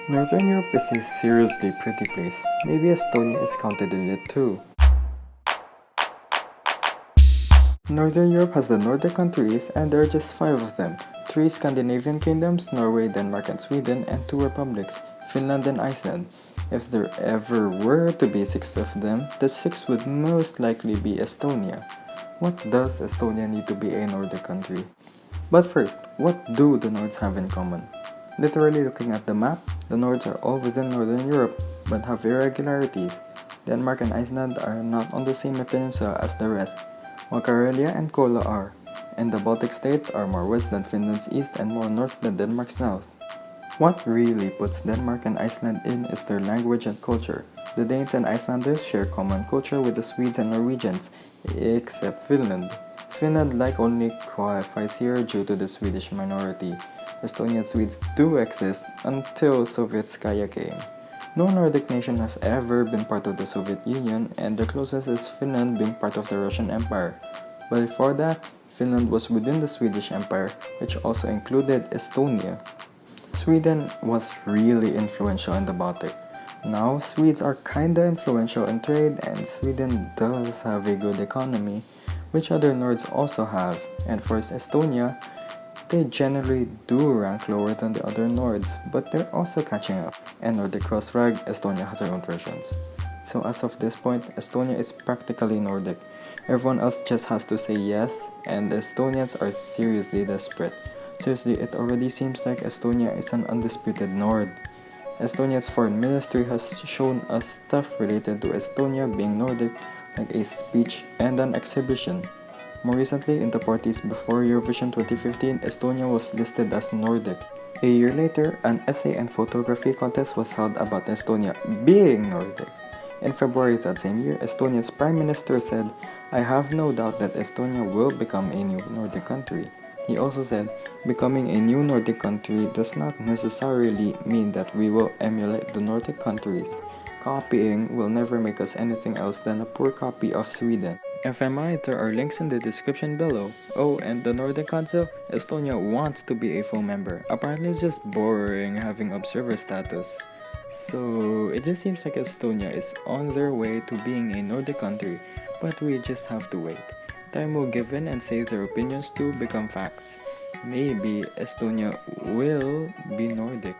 Northern Europe is a seriously pretty place. Maybe Estonia is counted in it too. Northern Europe has the Nordic countries, and there are just 5 of them. 3 Scandinavian kingdoms, Norway, Denmark and Sweden, and 2 republics, Finland and Iceland. If there ever were to be 6 of them, the 6th would most likely be Estonia. What does Estonia need to be a Nordic country? But first, what do the Nords have in common? Literally looking at the map, the Nords are all within Northern Europe, but have irregularities. Denmark and Iceland are not on the same peninsula as the rest, while Karelia and Kola are, and the Baltic states are more west than Finland's east and more north than Denmark's south. What really puts Denmark and Iceland in is their language and culture. The Danes and Icelanders share common culture with the Swedes and Norwegians, except Finland. Finland only qualifies here due to the Swedish minority. Estonian Swedes do exist until Sovietskaya came. No Nordic nation has ever been part of the Soviet Union, and the closest is Finland being part of the Russian Empire. But before that, Finland was within the Swedish Empire, which also included Estonia. Sweden was really influential in the Baltic. Now, Swedes are kinda influential in trade, and Sweden does have a good economy, which other Nords also have, and for Estonia, they generally do rank lower than the other Nords, but they're also catching up. And Nordic cross-rag, Estonia has their own versions. So as of this point, Estonia is practically Nordic. Everyone else just has to say yes, and the Estonians are seriously desperate. Seriously, it already seems like Estonia is an undisputed Nord. Estonia's foreign ministry has shown us stuff related to Estonia being Nordic, like a speech and an exhibition. More recently, in the parties before Eurovision 2015, Estonia was listed as Nordic. A year later, an essay and photography contest was held about Estonia being Nordic. In February that same year, Estonia's Prime Minister said, "I have no doubt that Estonia will become a new Nordic country." He also said, "Becoming a new Nordic country does not necessarily mean that we will emulate the Nordic countries. Copying will never make us anything else than a poor copy of Sweden." FMI, there are links in the description below. Oh, and the Nordic Council, Estonia wants to be a full member. Apparently it's just boring having observer status. So, it just seems like Estonia is on their way to being a Nordic country, but we just have to wait. Time will give in and say their opinions to become facts. Maybe Estonia will be Nordic.